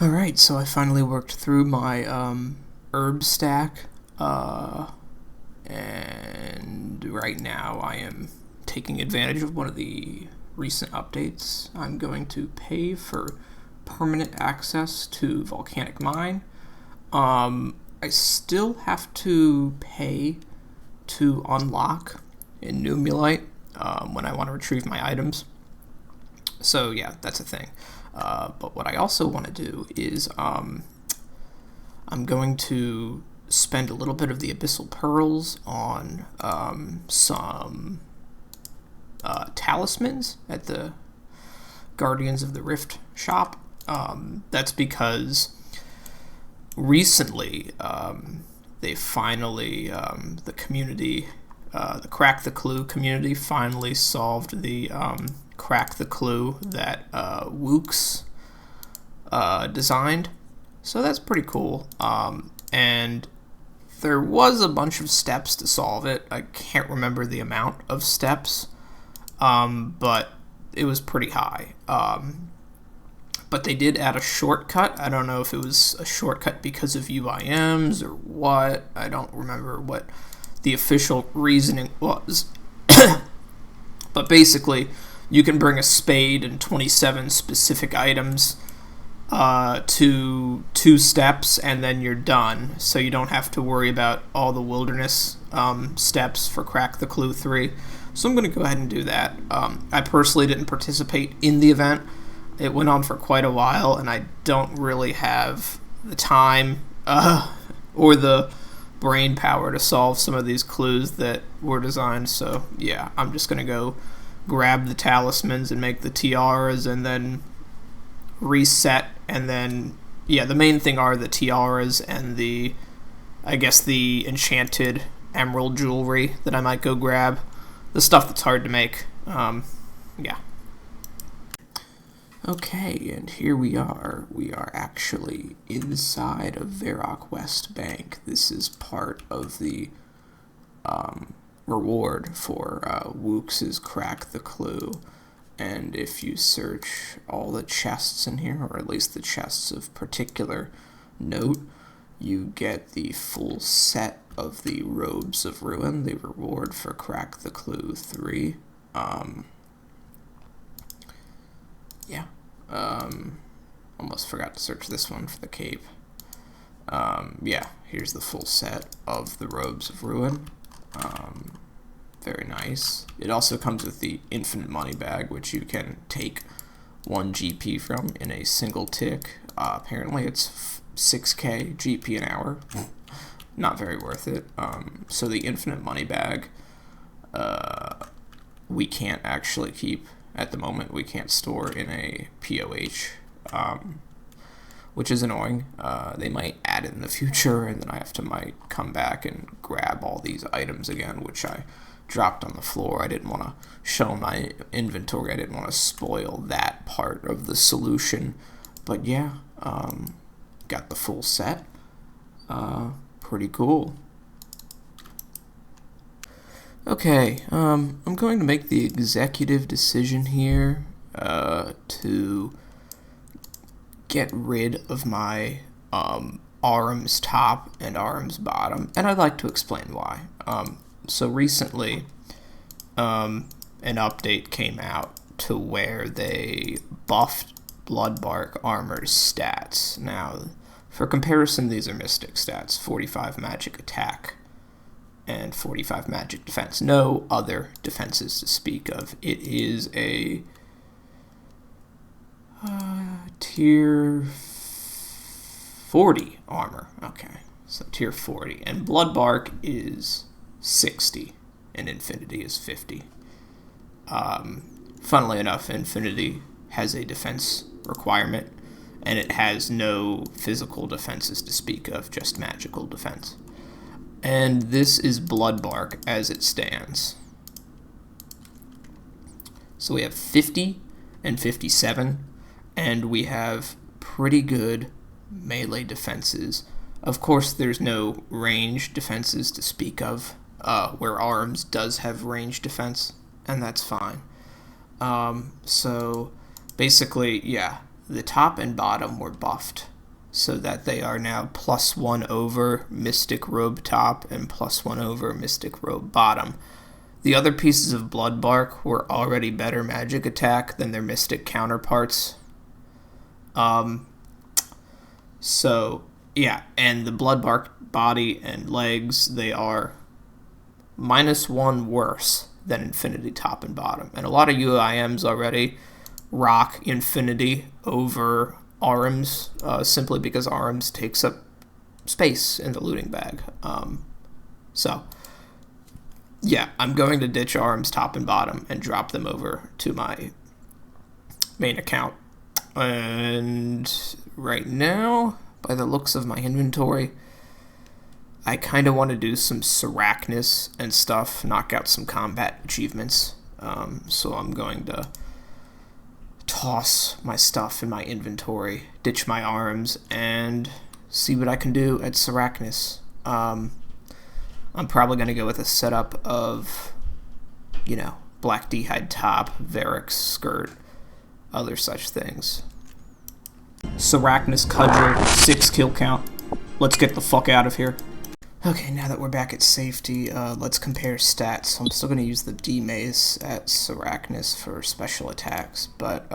Alright, so I finally worked through my herb stack, and right now I am taking advantage of one of the recent updates. I'm going to pay for permanent access to Volcanic Mine. I still have to pay to unlock Inumulite when I want to retrieve my items. So yeah, that's a thing. But what I also want to do is I'm going to spend a little bit of the Abyssal Pearls on some talismans at the Guardians of the Rift shop. That's because recently they finally, the community, the Crack the Clue community finally solved the Crack the Clue that Wooks designed. So that's pretty cool. And there was a bunch of steps to solve it. I can't remember the amount of steps, but it was pretty high. But they did add a shortcut. I don't know if it was a shortcut because of UIMs or what. I don't remember what the official reasoning was. But basically, you can bring a spade and 27 specific items to 2 steps, and then you're done. So you don't have to worry about all the wilderness steps for Crack the Clue 3. So I'm going to go ahead and do that. I personally didn't participate in the event. It went on for quite a while, and I don't really have the time or the brain power to solve some of these clues that were designed. So yeah, I'm just going to go grab the talismans and make the tiaras and then reset, and then yeah, the main thing are the tiaras and the enchanted emerald jewelry that I might go grab. The stuff that's hard to make. Yeah. Okay, and here we are. We are actually inside of Varrock West Bank. This is part of the reward for Wooks' Crack the Clue. And if you search all the chests in here, or at least the chests of particular note, you get the full set of the Robes of Ruin, the reward for Crack the Clue 3. Yeah. Almost forgot to search this one for the cape. Yeah, here's the full set of the Robes of Ruin. Very nice. It also comes with the Infinite Money Bag, which you can take 1 GP from in a single tick. Apparently it's 6k GP an hour. Not very worth it. So the Infinite Money Bag, we can't actually keep at the moment. We can't store in a POH, which is annoying. They might add it in the future, and then I might come back and grab all these items again, which I dropped on the floor. I didn't want to show my inventory. I didn't want to spoil that part of the solution. But yeah, got the full set. Pretty cool. Okay, I'm going to make the executive decision here to get rid of my ARMS top and ARMS bottom, and I'd like to explain why. So recently, an update came out to where they buffed Bloodbark Armor's stats. Now, for comparison, these are Mystic stats: 45 magic attack and 45 magic defense. No other defenses to speak of. It is a tier 40 armor. Okay, so tier 40. And Bloodbark is 60, and Infinity is 50. Funnily enough, Infinity has a defense requirement, and it has no physical defenses to speak of, just magical defense. And this is Bloodbark as it stands. So we have 50 and 57, and we have pretty good melee defenses. Of course, there's no range defenses to speak of, where ARMS does have range defense, and that's fine. So basically, yeah, the top and bottom were buffed so that they are now +1 over Mystic Robe top and +1 over Mystic Robe bottom. The other pieces of Blood Bark were already better magic attack than their Mystic counterparts. So, yeah, and the Blood Bark body and legs, they are -1 worse than Infinity top and bottom. And a lot of UIMs already rock Infinity over Arms, simply because Arms takes up space in the looting bag. So, yeah, I'm going to ditch Arms top and bottom and drop them over to my main account. And right now, by the looks of my inventory, I kind of want to do some Sarachnis and stuff, knock out some combat achievements. So I'm going to toss my stuff in my inventory, ditch my arms, and see what I can do at Sarachnis. I'm probably going to go with a setup of, Black D'hide top, Varix skirt, other such things. Sarachnis Cudgel, 6 kill count. Let's get the fuck out of here. Okay, now that we're back at safety, let's compare stats. I'm still going to use the D-Mace at Sarachnis for special attacks, but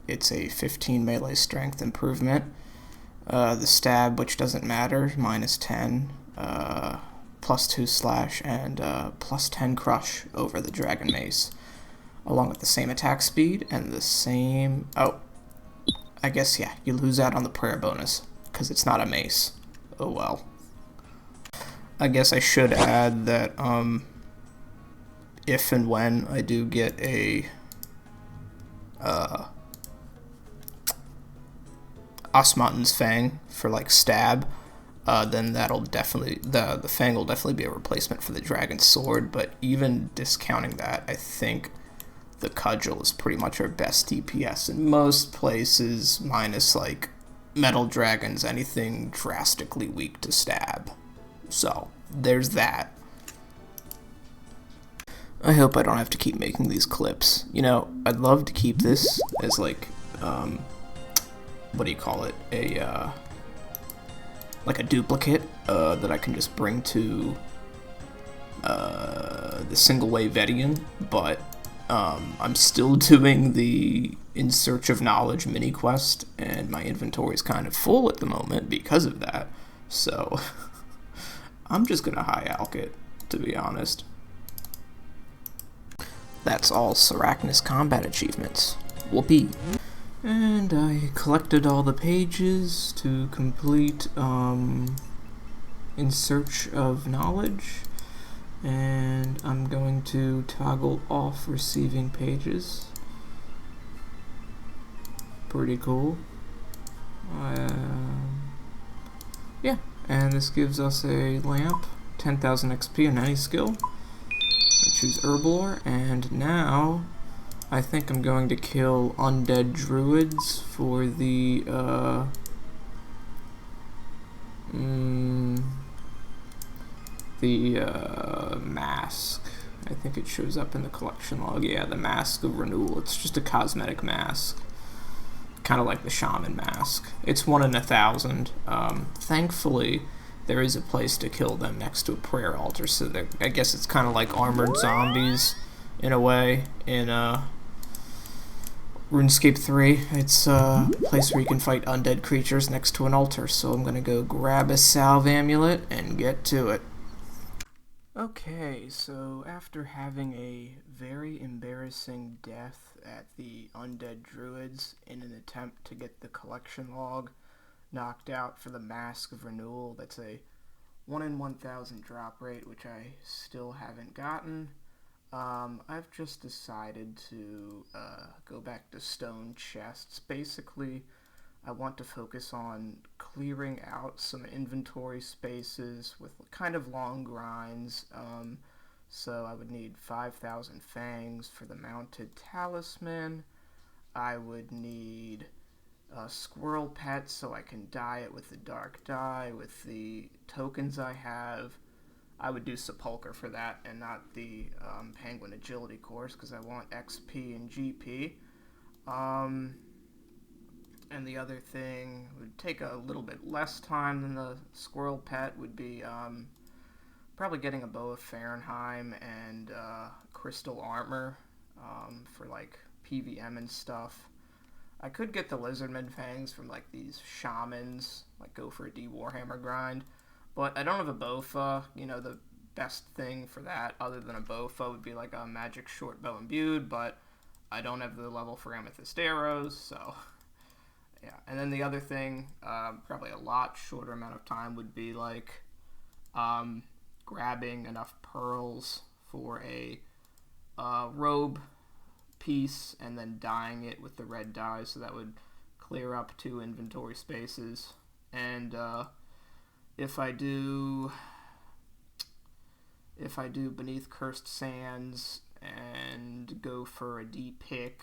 it's a 15 melee strength improvement. The stab, which doesn't matter, -10, +2 slash, and +10 crush over the Dragon Mace, along with the same attack speed and the same... Oh, I guess, yeah, you lose out on the prayer bonus, because it's not a mace. Oh well. I guess I should add that if and when I do get a Osmoten's Fang for like stab, then that'll definitely the Fang will definitely be a replacement for the Dragon's Sword. But even discounting that, I think the Cudgel is pretty much our best DPS in most places, minus like Metal Dragons, anything drastically weak to stab. So, there's that. I hope I don't have to keep making these clips. I'd love to keep this as like, what do you call it? Like a duplicate that I can just bring to the single way Vedian, but I'm still doing the In Search of Knowledge mini quest, and my inventory is kind of full at the moment because of that. So I'm just gonna high alch it, to be honest. That's all Sarachnis combat achievements. Whoopee. And I collected all the pages to complete In Search of Knowledge, and I'm going to toggle off receiving pages. Pretty cool. Yeah, and this gives us a lamp, 10,000 XP on any skill. I choose Herblore, and now I think I'm going to kill undead druids for the mask. I think it shows up in the collection log. Yeah, the Mask of Renewal. It's just a cosmetic mask, kind of like the Shaman mask. It's 1 in 1,000. Thankfully, there is a place to kill them next to a prayer altar, so I guess it's kind of like armored zombies in a way in RuneScape 3. It's a place where you can fight undead creatures next to an altar, so I'm gonna go grab a salve amulet and get to it. Okay, so after having a very embarrassing death at the undead druids in an attempt to get the collection log knocked out for the Mask of Renewal, that's a 1 in 1,000 drop rate, which I still haven't gotten. I've just decided to go back to stone chests. Basically, I want to focus on clearing out some inventory spaces with kind of long grinds. So I would need 5,000 fangs for the mounted talisman. I would need a squirrel pet so I can dye it with the dark dye with the tokens I have. I would do Sepulcher for that and not the Penguin Agility course because I want XP and GP. And the other thing would take a little bit less time than the squirrel pet would be probably getting a bow of Fahrenheim and crystal armor for like PVM and stuff. I could get the lizardman fangs from like these shamans, like go for a D Warhammer grind, but I don't have a bofa. The best thing for that, other than a bofa, would be like a magic short bow imbued, but I don't have the level for amethyst arrows, so yeah. And then the other thing, probably a lot shorter amount of time, would be like grabbing enough pearls for a robe piece and then dyeing it with the red dye, so that would clear up 2 inventory spaces. And if I do Beneath Cursed Sands and go for a D pick,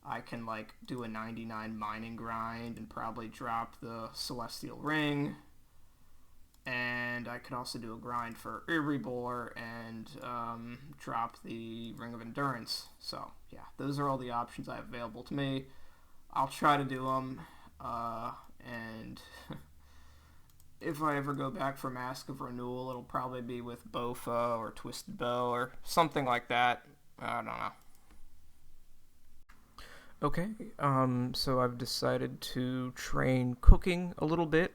I can like do a 99 mining grind and probably drop the Celestial Ring. And I could also do a grind for Erebor and drop the Ring of Endurance. So, yeah, those are all the options I have available to me. I'll try to do them. And if I ever go back for Mask of Renewal, it'll probably be with Bofa or Twisted Bow or something like that. I don't know. Okay, so I've decided to train cooking a little bit.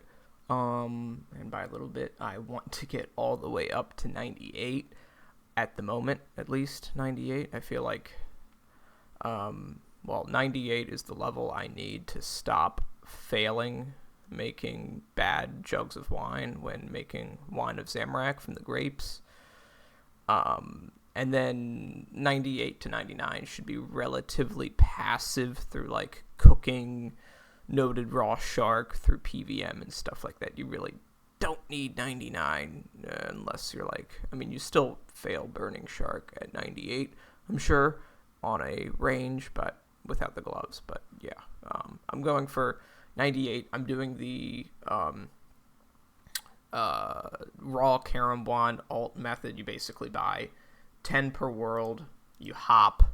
And by a little bit, I want to get all the way up to 98 at the moment, at least 98. I feel like, 98 is the level I need to stop failing making bad jugs of wine when making wine of Zamorak from the grapes. And then 98 to 99 should be relatively passive through like cooking noted raw shark through PVM and stuff like that. You really don't need 99 unless you're like, you still fail burning shark at 98, I'm sure, on a range, but without the gloves. But yeah, I'm going for 98. I'm doing the raw Karambwan alt method. You basically buy 10 per world. You hop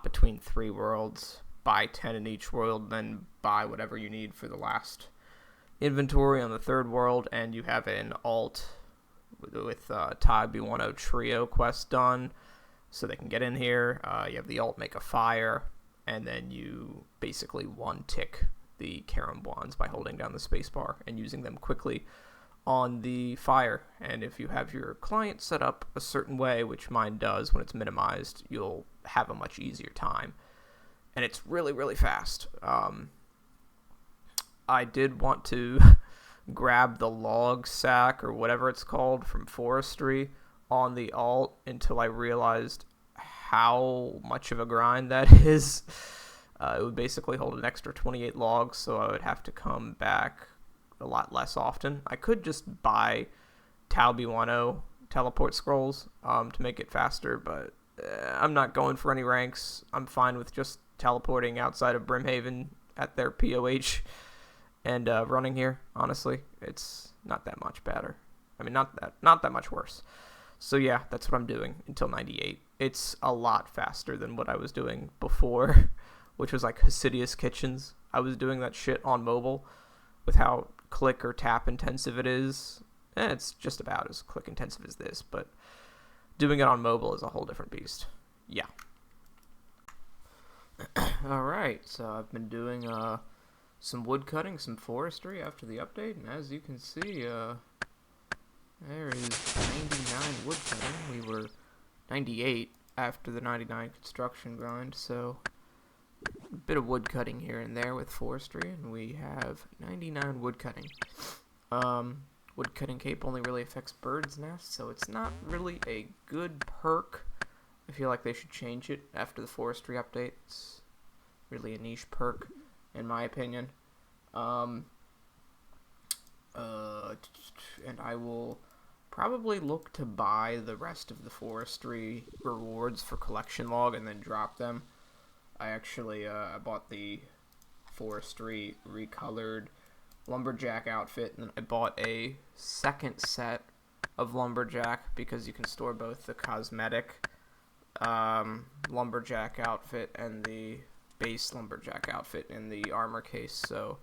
between 3 worlds, buy 10 in each world, then buy whatever you need for the last inventory on the 3rd world, and you have an alt with Tag B10 trio quest done, so they can get in here. You have the alt make a fire, and then you basically one-tick the Karambwans by holding down the spacebar and using them quickly on the fire. And if you have your client set up a certain way, which mine does when it's minimized, you'll have a much easier time. And it's really, really fast. I did want to grab the log sack or whatever it's called from forestry on the alt until I realized how much of a grind that is. It would basically hold an extra 28 logs, so I would have to come back a lot less often. I could just buy Tau B10 teleport scrolls to make it faster, but I'm not going for any ranks. I'm fine with just teleporting outside of Brimhaven at their POH and running here. Honestly, it's not that much better. Not that much worse. So yeah, that's what I'm doing until 98. It's a lot faster than what I was doing before, which was like Hasidious Kitchens. I was doing that shit on mobile with how click or tap intensive it is. It's just about as click intensive as this, but doing it on mobile is a whole different beast. Yeah. Alright, so I've been doing some wood cutting, some forestry after the update, and as you can see, there is 99 wood cutting. We were 98 after the 99 construction grind, so a bit of wood cutting here and there with forestry, and we have 99 wood cutting. Wood cutting cape only really affects birds' nests, so it's not really a good perk. I feel like they should change it after the forestry update. It's really a niche perk, in my opinion. And I will probably look to buy the rest of the forestry rewards for collection log and then drop them. I actually I bought the forestry recolored lumberjack outfit, and I bought a second set of lumberjack because you can store both the cosmetic lumberjack outfit and the base lumberjack outfit in the armor case. So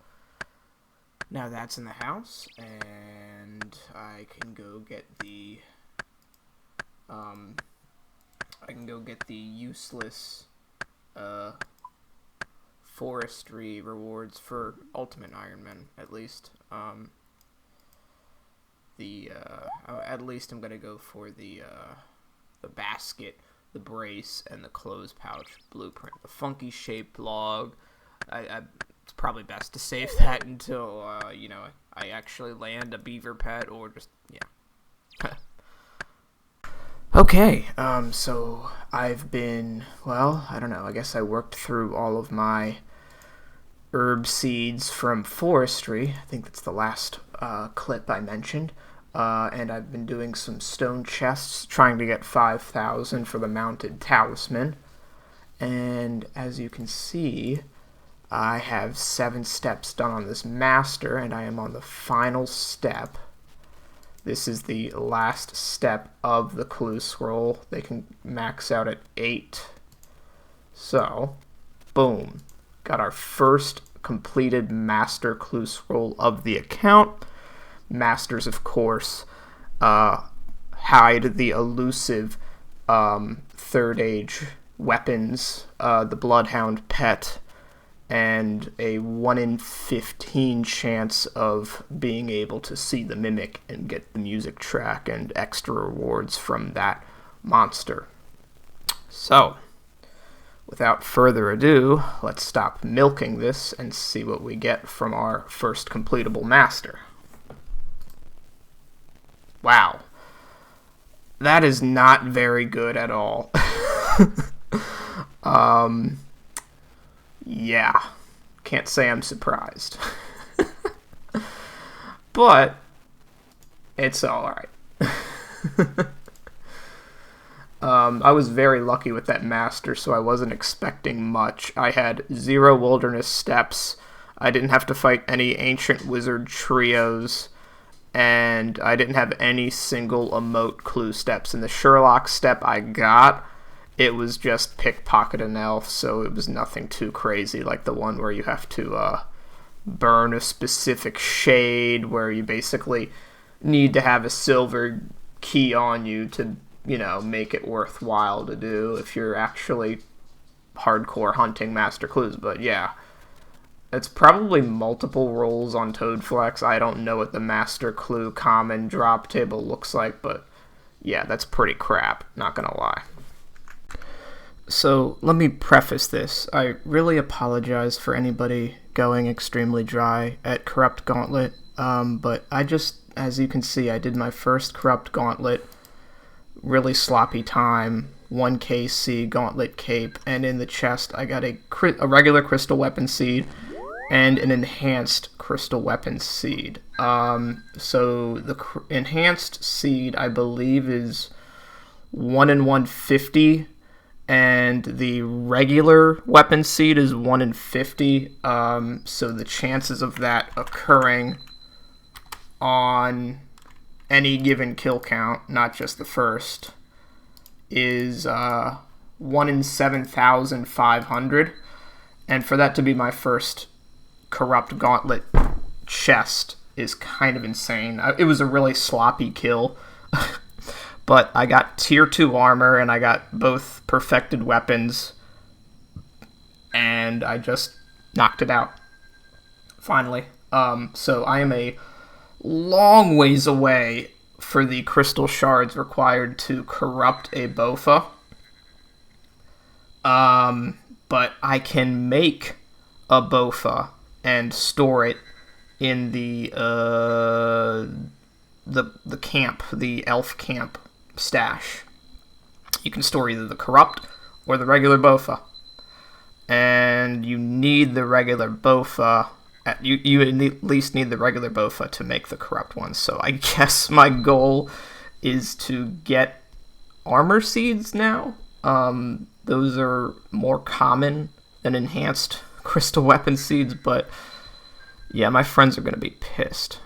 now that's in the house, and I can go get the useless forestry rewards for Ultimate Iron Man, at least. At least I'm gonna go for the basket, the brace, and the clothes pouch blueprint. The funky shaped log. It's probably best to save that until I actually land a beaver pet, or just Okay, so I've been, I don't know, I guess I worked through all of my herb seeds from forestry. I think that's the last clip I mentioned. And I've been doing some stone chests, trying to get 5,000 for the mounted talisman. And as you can see, I have 7 steps done on this master, and I am on the final step. This is the last step of the clue scroll. They can max out at 8. So, boom. Got our first completed master clue scroll of the account. Masters, of course, hide the elusive 3rd Age weapons, the Bloodhound pet, and a 1 in 15 chance of being able to see the mimic and get the music track and extra rewards from that monster. So, without further ado, let's stop milking this and see what we get from our first completable master. Wow. That is not very good at all. Yeah. Can't say I'm surprised. But it's alright. I was very lucky with that master, so I wasn't expecting much. I had 0 wilderness steps. I didn't have to fight any ancient wizard trios. And I didn't have any single emote clue steps. In the Sherlock step I got, it was just pickpocket an elf, so it was nothing too crazy, like the one where you have to burn a specific shade, where you basically need to have a silver key on you to, make it worthwhile to do if you're actually hardcore hunting master clues. But yeah, it's probably multiple rolls on Toadflex. I don't know what the master clue common drop table looks like, but yeah, that's pretty crap, not gonna lie. So let me preface this. I really apologize for anybody going extremely dry at Corrupt Gauntlet, but as you can see, I did my first Corrupt Gauntlet, really sloppy time, 1 KC Gauntlet Cape, and in the chest I got a regular Crystal Weapon Seed and an enhanced Crystal Weapon Seed. So the enhanced seed, I believe, is 1 in 150, and the regular weapon seed is 1 in 50. So the chances of that occurring on any given kill count, not just the first, is 1 in 7,500. And for that to be my first Corrupt Gauntlet chest is kind of insane. It was a really sloppy kill. But I got tier 2 armor, and I got both perfected weapons, and I just knocked it out. Finally. So I am a long ways away for the crystal shards required to corrupt a Bofa. But I can make a Bofa and store it in the camp, the elf camp stash. You can store either the corrupt or the regular Bofa, and you need the regular Bofa. You at least need the regular Bofa to make the corrupt one. So I guess my goal is to get armor seeds now. Those are more common than enhanced crystal weapon seeds, but yeah, my friends are gonna be pissed.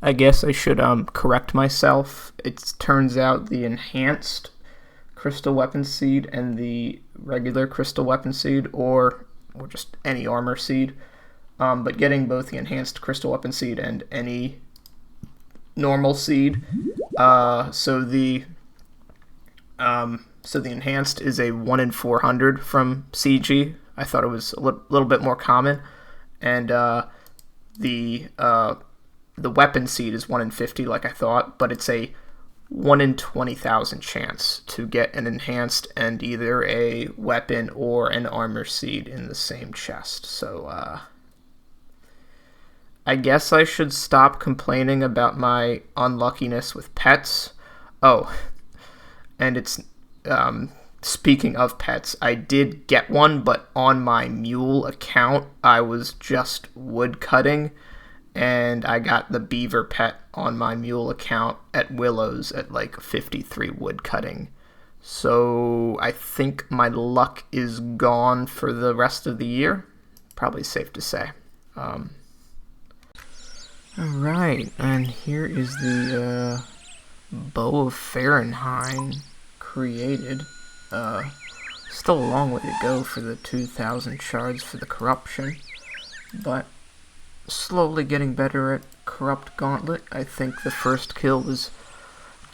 I guess I should correct myself. It turns out the enhanced crystal weapon seed and the regular crystal weapon seed, or just any armor seed. But getting both the enhanced crystal weapon seed and any normal seed. So the enhanced is a 1 in 400 from CG. I thought it was a little bit more common, and the weapon seed is 1 in 50, like I thought, but it's a 1 in 20,000 chance to get an enhanced and either a weapon or an armor seed in the same chest. So I guess I should stop complaining about my unluckiness with pets. Oh, and it's speaking of pets, I did get one, but on my mule account, I was just wood cutting, and I got the beaver pet on my mule account at Willow's at like 53 wood cutting. So I think my luck is gone for the rest of the year. Probably safe to say. Alright, and here is the Bow of Fahrenheit created. Still a long way to go for the 2,000 shards for the corruption, but slowly getting better at Corrupt Gauntlet. I think the first kill was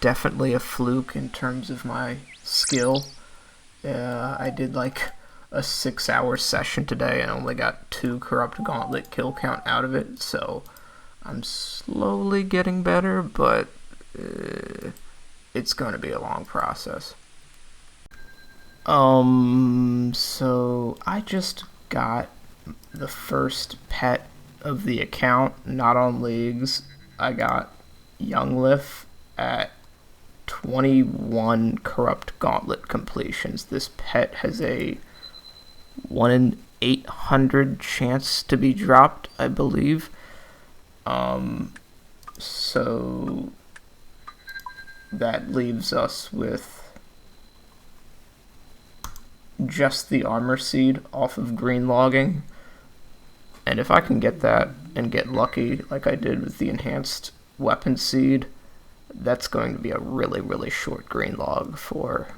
definitely a fluke in terms of my skill. I did like a 6-hour session today and only got 2 Corrupt Gauntlet kill count out of it, so I'm slowly getting better, but it's going to be a long process. So I just got the first pet of the account, not on leagues. I got Younglif at 21 Corrupt Gauntlet completions. This pet has a 1 in 800 chance to be dropped, I believe. So that leaves us with just the armor seed off of green logging. And if I can get that and get lucky like I did with the enhanced weapon seed, that's going to be a really, really short green log for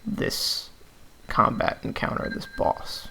this combat encounter, this boss.